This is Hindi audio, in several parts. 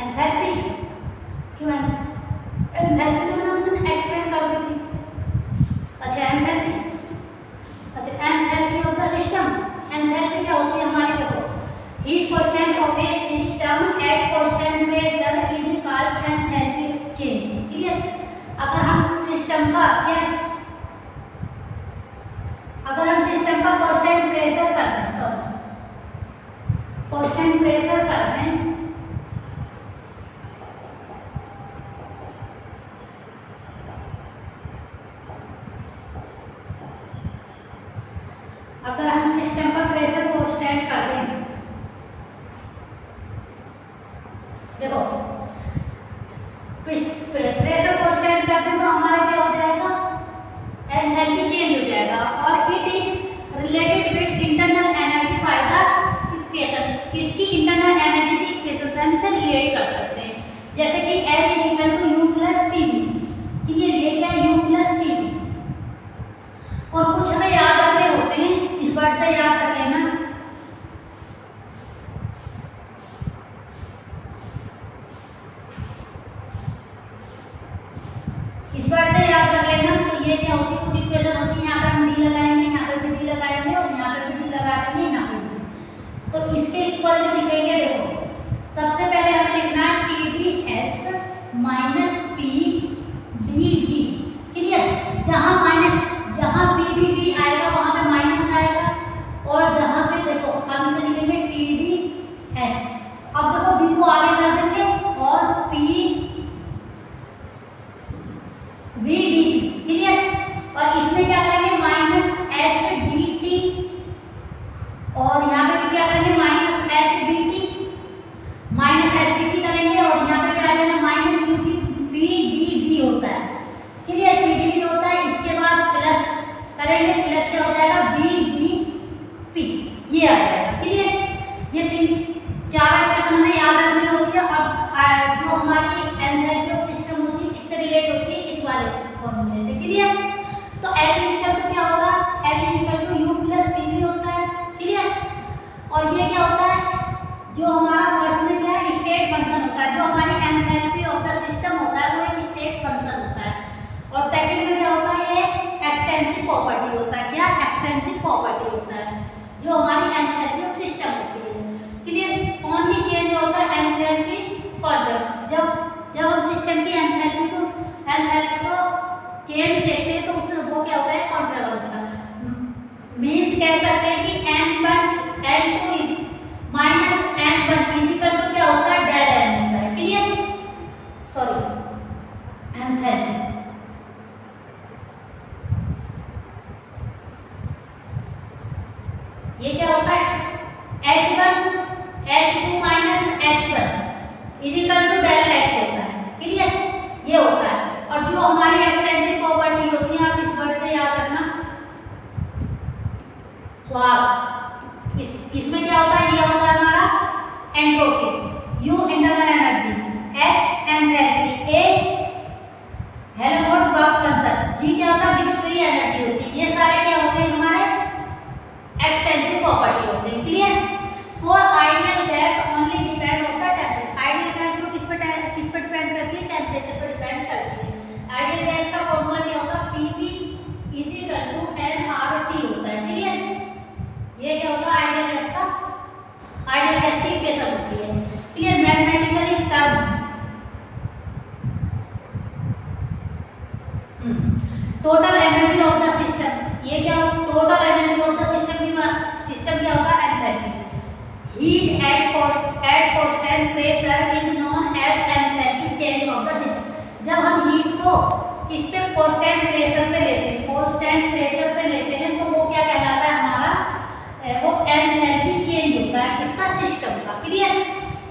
एंथैल्पी, क्यों एंथैल्पी तो मैंने उस दिन एक्सप्लेन कर दी थी। अच्छा एंथैल्पी, अच्छा enthalpy of the system, enthalpy क्या होती है हमारी, देखो heat constant of A system eight constant pressure is called enthalpy change. Clear? अगर हम सिस्टम का कांस्टेंट प्रेशर कर दें, कांस्टेंट प्रेशर कर दें, अगर हम सिस्टम का प्रेशर कांस्टेंट कर दें, देखो प्रेशर कांस्टेंट कर दें तो हमारा क्या हो जाएगा, एंथैल्पी चेंज हो जाएगा। और it is related with internal energy by the equation, किसकी इंटरनल एनर्जी की इक्वेशन से हम इसे रिलेट कर सकते हैं, जैसे कि H is equal to U plus PV। Clear? ये क्या है, U प्लस PV। और कुछ हमें याद रखने होते हैं, इस वर्ड से याद रख लेना, इस वर्ड से याद रख लेना। तो ये क्या होती है, कुछ इक्वेशन होती है, यहाँ पे हम डी लगाएंगे, यहाँ पे भी डी लगाएंगे और यहाँ पे भी डी लगा देंगे, यहाँ पे भी। तो इसके इक्वल जो लिखेंगे, देखो सबसे पहले हमें लिखना है TdS माइनस PdV। क्लियर? जहाँ PdV आएगा वहाँ पे माइनस आएगा, और जहाँ पे देखो हम इसे लिखेंगे TdS। अब देखो V को आगे कर देंगे और VdV। क्लियर? और इसमें क्या करेंगे, माइनस SdT, और यहाँ पे भी क्या करेंगे, माइनस SdT, माइनस SdT करेंगे, और यहाँ पे क्या आ जाएगा माइनस, क्योंकि PdV होता है। क्लियर? PdV होता है, इसके बाद प्लस करेंगे, प्लस क्या हो जाएगा, VdP, ये आ जाएगा। क्लियर? ये 3-4 इक्वेशन हमें याद रखनी होती है, और जो हमारी एंथैल्पी ऑफ सिस्टम होती है इससे रिलेट होती है, इस वाले फॉर्मूले से। क्लियर? तो H इक्वल टू क्या होगा, H equal to U plus PV होता है। क्लियर? और ये क्या होता है, जो हमारा फर्स्ट में क्या है, स्टेट फंक्शन होता है, जो हमारी एंथैल्पी ऑफ द सिस्टम होता है वो एक स्टेट फंक्शन होता है। और सेकंड में क्या होता है, ये एक्सटेंसिव प्रॉपर्टी होता है। क्या? एक्सटेंसिव प्रॉपर्टी होता है, जो हमारी एंथैल्पी ऑफ सिस्टम होती है। क्लियर? ओनली चेंज होता है एंथैल्पी क्वांटम, जब हम सिस्टम की एंथैल्पी को चेंज देखते हैं तो उससे वो क्या होता है, क्वांटम होता है। मीन्स कह सकते हैं कि n1 n2 is minus n1 is equal to क्या होता है, डेल n होता है। क्लियर? Sorry enthalpy. ये क्या होता है, H1 H2 minus H1 is equal to del H होता है। क्लियर? ये होता है। और जो हमारी एक्सटेंसिव प्रॉपर्टी होती है, आप इस वर्ड से याद रखना, स्वाप। इसमें क्या होता है, ये होता है हमारा entropy, U internal energy, H enthalpy, A Helmholtz work function, G क्या होता है, गिब्स फ्री एनर्जी होती है। ये सारे क्या होते हैं, हमारे एक्सटेंसिव प्रॉपर्टी होते हैं। Clear? For ideal gas only depend on the temperature, ideal gas जो किस पर डिपेंड करती है, टेम्परेचर पर डिपेंड करती है। आइडियल गैस का फॉर्मूला क्या होगा, PV is equal to nRT होता है। क्लियर? ये क्या होगा, आइडियल गैस की इक्वेशन होती है। Clear? Mathematically term total energy of the system, ये क्या, total energy of the system क्या होगा, enthalpy. Heat at constant pressure is known as enthalpy change of the system. जब हम हीट को किस पे, कांस्टेंट प्रेशर पे लेते हैं, कांस्टेंट प्रेशर पे लेते हैं, तो वो क्या कहलाता है हमारा, वो एंथैल्पी चेंज होता है, किसका, सिस्टम का। क्लियर?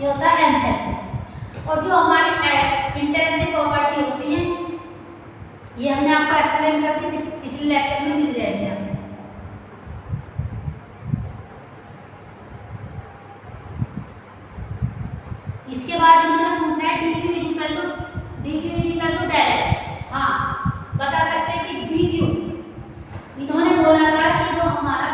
ये होता है एंथैल्पी। और जो हमारी इंटेंसिव प्रॉपर्टी होती है, ये हमने आपको एक्सप्लेन कर दी, पिछले लेक्चर में मिल जाएगी आपको। इसके बाद इन्होंने पूछा है dq is equal to del H। हाँ, बता सकते हैं कि dq, इन्होंने बोला था कि जो हमारा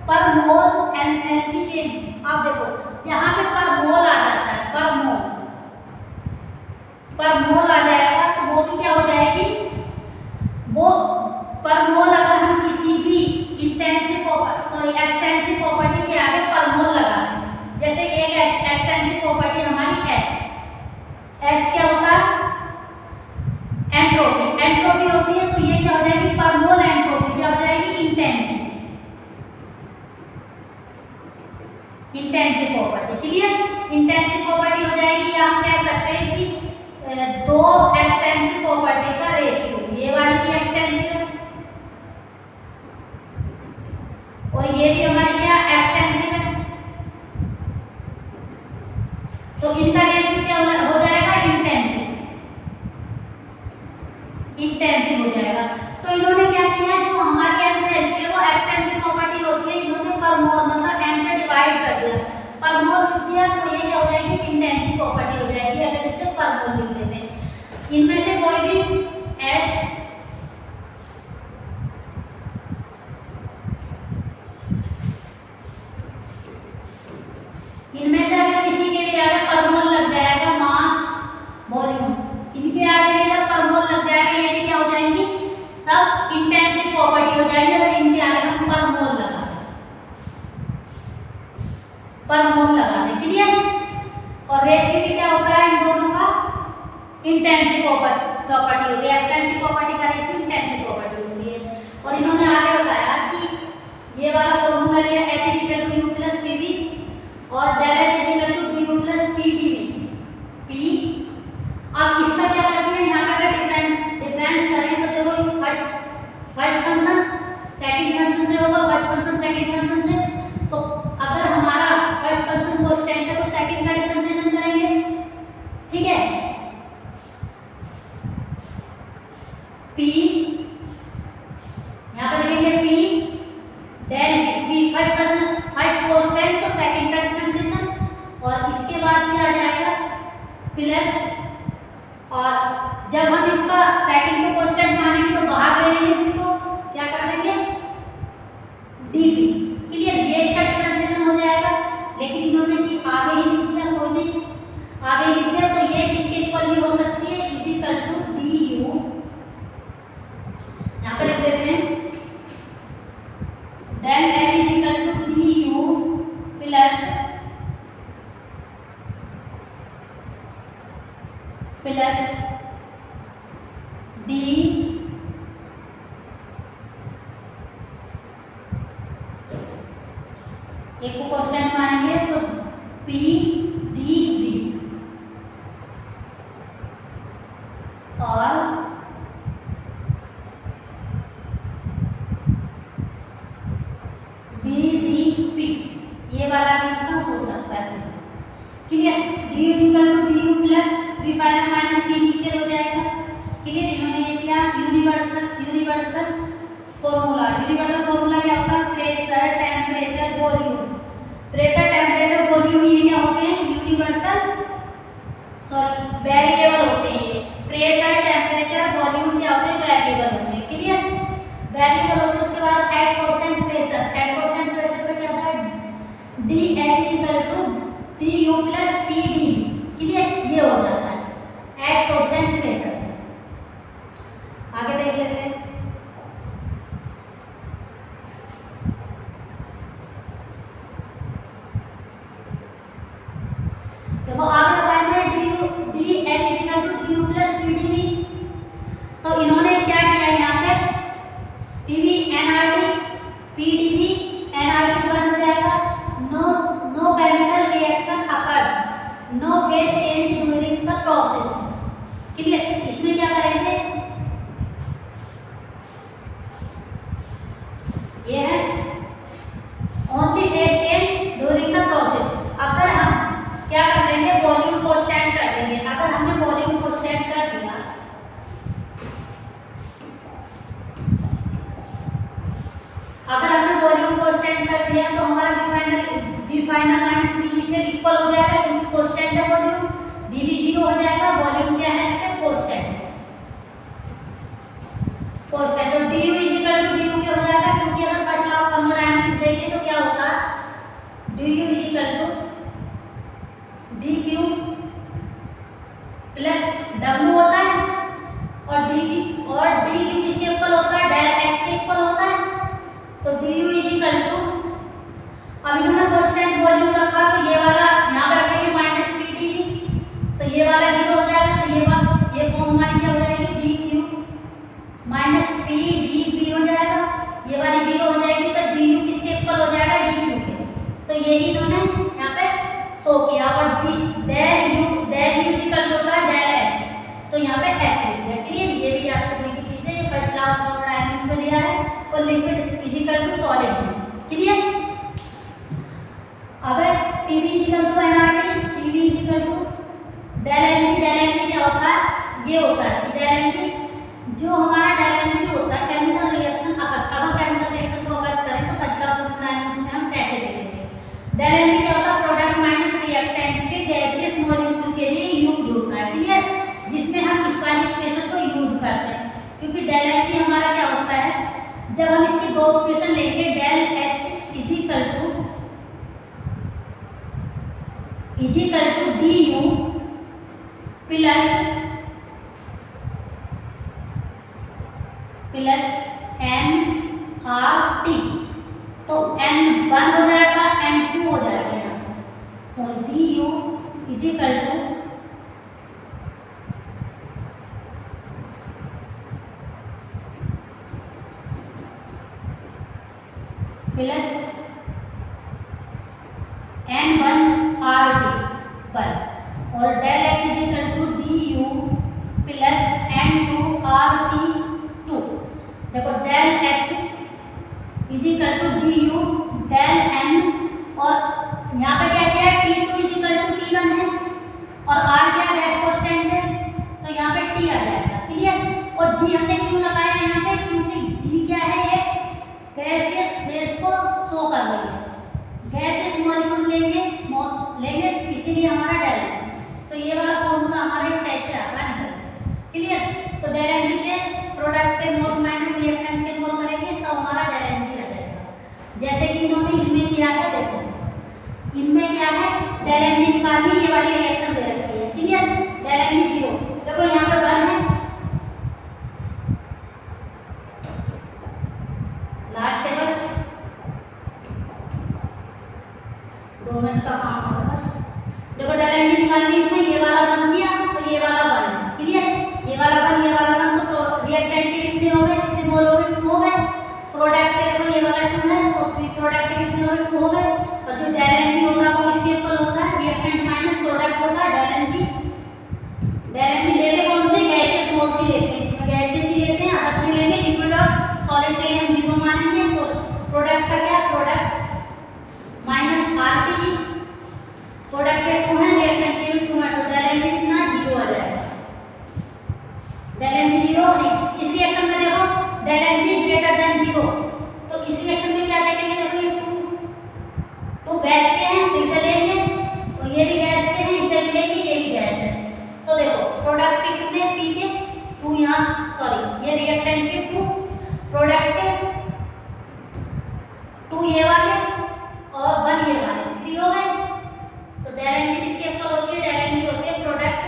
पर मोल एंथैल्पी चेंज। आप देखो जहाँ पे पर मोल आ जाता है, पर मोल आ जाएगा तो वो भी क्या हो जाएगी, वो पर मोल अगर हम किसी भी एक्सटेंसिव प्रॉपर्टी के आगे पर मोल लगाते हैं, जैसे एक एक्सटेंसिव प्रॉपर्टी हमारी एस क्या होता है, एंट्रोपी होती है, तो ये क्या हो जाएगी पर मोल एंट्रोपी क्या हो जाएगी, intensive property. Clear, intensive property हो जाएगी, या हम कह सकते हैं कि दो एक्सटेंसिव प्रॉपर्टी का रेशियो, ये वाली भी एक्सटेंसिव है और ये भी हमारी क्या एक्सटेंसिव है, तो इनका रेशियो क्या हो जाएगा, इंटेंसिव हो जाएगा। तो इन्होंने क्या किया, जो हमारी एंथैल्पी वो एक्सटेंसिव प्रॉपर्टी होती है, इन्होंने पर मोल मतलब n से डिवाइड कर दिया, पर मोल लिख दिया, तो ये क्या हो जाएगी, इंटेंसिव प्रॉपर्टी हो जाएगी अगर इसे पर मोल लिख देते हैं। इनमें से कोई भी s इनमें से अगर किसी के भी आगे पर मोल लग जाएगा, मास वॉल्यूम, इनके आगे भी अगर पर मोल लग जाएगा, ये भी क्या हो जाएंगी, सब इंटेंसिव प्रॉपर्टी हो जाएगी अगर इनके आगे हम पर मोल लगा दें। क्लियर, और रेशियो भी क्या होता है इन दोनों का, इंटेंसिव प्रॉपर्टी होती है, एक्सटेंसिव प्रॉपर्टी का रेशियो इंटेंसिव प्रॉपर्टी होती है। और इन्होंने आगे बताया कि ये वाला फॉर्मूला लिया H equal to U plus PV और del H equal to DU plus PdV P। अब इसका क्या करते हैं, यहाँ पे अगर डिफरेंस करें तो देखो फर्स्ट फंक्शन सेकंड फंक्शन से होगा, फर्स्ट फंक्शन सेकंड फंक्शन से, तो अगर हमारा फर्स्ट फंक्शन कांस्टेंट है तो सेकंड का डिफरेंशिएशन करेंगे, ठीक है, P यहाँ पे लिखेंगे P del P first constant तो सेकंड का डिफरेंशिएशन, और इसके बाद क्या आ जाएगा प्लस, और जब हम इसका सेकंड को कांस्टेंट मानेंगे तो बाहर ले लेंगे P को, क्या कर देंगे dP। क्लियर, ये इसका डिफरेंशिएशन हो जाएगा, लेकिन इन्होंने डी आगे ही लिख दिया, कोई नहीं आगे लिख दिया, तो ये किसके इक्वल भी हो सकती है, इज इक्वल टू DU, यहाँ पे लिख देते हैं del H is equal to DU plus D एक को कांस्टेंट मानेंगे तो PdV और BdP, ये वाला भी इसका हो सकता है। Clear, DU equal to DU plus V final minus P initial हो जाएगा। क्लियर, इन्होंने ये किया यूनिवर्सल फॉर्मूला क्या होता है, pressure temperature volume, pressure temperature volume ये क्या होते हैं, वेरिएबल होते हैं, ये प्रेशर टेम्परेचर वॉल्यूम क्या होते हैं, वेरिएबल होते हैं। क्लियर, वेरिएबल होते हैं। उसके बाद एट कांस्टेंट प्रेशर पे क्या होता है, DH equal to DU plus PdV। Clear, ये हो जाता है एट कांस्टेंट प्रेशर। आगे देख लेते हैं, देखो आगे बताया मैंने DH equal to DU plus PdV, तो इन्होंने क्या किया यहाँ पे PV nRT PdV nRT बन जाएगा, no chemical reaction occurs, no phase change during the process. Clear, इसमें क्या करेंगे, ये है only phase change during the process. अगर हम क्या कर देंगे, वॉल्यूम कांस्टेंट कर देंगे, अगर हमने वॉल्यूम कांस्टेंट कर दिया, तो हमारा V final minus V initial equal हो जाएगा, क्योंकि कांस्टेंट है वॉल्यूम, dV 0 हो जाएगा, वॉल्यूम क्या है कांस्टेंट, और du is equal to du क्या हो जाएगा, क्योंकि अगर फर्स्ट लॉ ऑफ थर्मोडायनामिक्स देखें तो क्या ये वाली 0 हो जाएगी तो डी यू किसके इक्वल हो जाएगा, डी क्यू के। तो यही इन्होंने यहाँ पे शो किया। और डेल यू इक्वल टू होता है डेल एच, तो यहाँ पे एच लिख दिया। क्लियर, ये भी याद करने की चीज़ है। ये फर्स्ट लॉ ऑफ थर्मोडायनेमिक्स में लिया है और liquid is equal to solid में। क्लियर। अब PV is equal to NRT, PV is equal to del NG. Del NG क्या होता है, ये होता है कि डेल एनजी जो हमारा डेल एनजी होता है केमिकल रिएक्शन, अगर केमिकल रिएक्शन को अगर करें तो फर्स्ट लॉ ऑफ थर्मोडायनेमिक्स में हम कैसे देखेंगे। डेल एनजी क्या होता है, प्रोडक्ट माइनस रिएक्टेंट के गैसियस मॉलिक्यूल के लिए यूज होता है। क्लियर, जिसमें हम इस वाली इक्वेशन को यूज करते हैं, क्योंकि डेल एनजी हमारा क्या होता है, जब हम इसकी दो इक्वेशन लेंगे del H is equal to D U plus N R T, तो एन 1 हो जाएगा, एन 2 हो जाएगा यहाँ पर। Sorry, D U is equal to plus N1 RT पर, और del H is equal to D U plus N2 RT2। देखो del H is equal to D U del N, और यहाँ पे क्या किया है, T2 is equal to T1 है, और R क्या गैस कांस्टेंट है, तो यहाँ पे T आ जाएगा। क्लियर। और G हमने क्यों लगाया यहाँ पे, क्योंकि G क्या है, ये गैसियस फेस को शो कर रही है। गैसियस मॉलिक्यूल लेंगे इसीलिए हमारा डेल है। तो ये वाला फॉर्मूला हमारे इस टाइप से आता है निकल। क्लियर। तो डेल एन जी के प्रोडक्ट के मोल माइनस रिएक्टेंस के मोल करेंगे तो हमारा डेल एन जी आ जाएगा। जैसे कि इन्होंने इसमें किया है, देखो इनमें क्या है, डेल एन जी निकालनी, ये वाली रिएक्शन दे रखी है। क्लियर। डेल एन जी 0, देखो यहाँ पे 1 है, लास्ट है, बस 2 मिनट का काम है बस। देखो डेल एन जी निकालनी, इसमें ये वाला 1 किया तो ये वाला 1 है। क्लियर। ये वाला 1 ये वाला 1, तो रिएक्टेंट के कितने हो गए, कितने मोल हो गए, 2 हो गए। प्रोडक्ट के देखो ये वाला 2 है, तो प्रोडक्ट के कितने हो गए, 2 हो गए। और जो डेल एन जी होगा वो किसके इक्वल होता है, रिएक्टेंट माइनस प्रोडक्ट होता है del N G. Del N G लेते कौन से, गैसियस मोल से लेते हैं, इसमें गैसियस ही लेते हैं, अदर्स में लेंगे लिक्विड और सॉलिड के लिए हम 0 मानेंगे। तो प्रोडक्ट का क्या, प्रोडक्ट माइनस आरटी, प्रोडक्ट के 2 है, रिएक्टेंट के भी 2 है, तो डेल एन जी कितना 0 आ जाएगा। Del N G 0। इस रिएक्शन में देखो del N G greater than 0, तो इस रिएक्शन में क्या देखेंगे, देखो ये 2 गैस के हैं तो इसे लेंगे, तो ये भी गैस के हैं इसे भी लेंगे, ये भी गैस है। तो देखो प्रोडक्ट के कितने, पी के 2 यहाँ, सॉरी ये रिएक्टेंट के 2, प्रोडक्ट के 2 ये वाले और 1 ये वाले, 3 हो गए। तो डेल एन जी किसके इक्वल होती है, डेल एन जी होती है प्रोडक्ट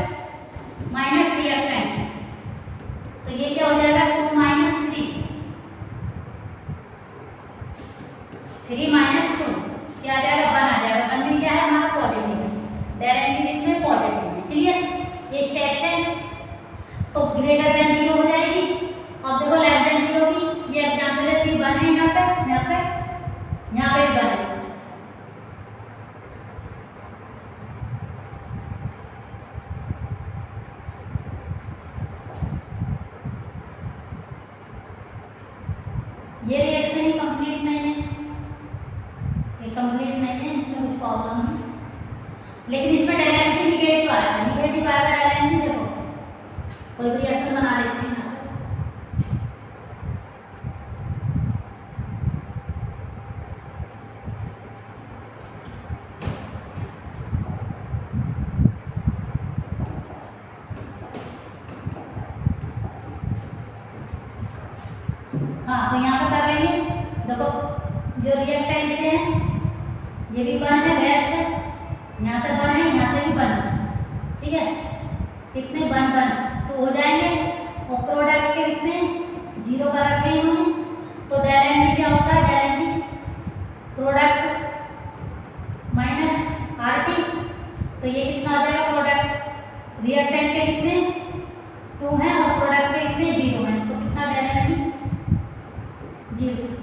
माइनस रिएक्टेंट, तो ये क्या हो जाएगा 2 माइनस 3, 3 माइनस 2 क्या आ जाएगा, 1 आ जाएगा। 1 में क्या है हमारा पॉजिटिव है, डेल एन जी इसमें पॉजिटिव है। क्लियर। ये स्टेप्स है। तो ग्रेटर देन 0 हो जाएगी। अब देखो लेस देन 0 की, ये एग्जांपल है, P 1 है यहाँ पे 1 है। ये रिएक्शन ही कंप्लीट नहीं है, ये कंप्लीट नहीं है, इसमें कुछ प्रॉब्लम है। लेकिन इसमें डेल एन जी निगेटिव आएगा, डेल एन जी। देखो कोई भी रिएक्शन बना लेते हैं यहाँ पे। हाँ, तो यहाँ पे कर लेंगे। देखो जो रिएक्टेंट हैं ये भी 1 है, गैस है, यहाँ से 1 है, यहाँ से भी 1 है। ठीक है, कितने 1 1 2 हो जाएंगे। और प्रोडक्ट के कितने 0 का रखे इन्होंने, तो डेल एन जी क्या होता है, del N G product minus R T, तो ये कितना आ जाएगा, प्रोडक्ट रिएक्टेंट के कितने 2 हैं और प्रोडक्ट के कितने 0 हैं, तो कितना डेल एन जी 0।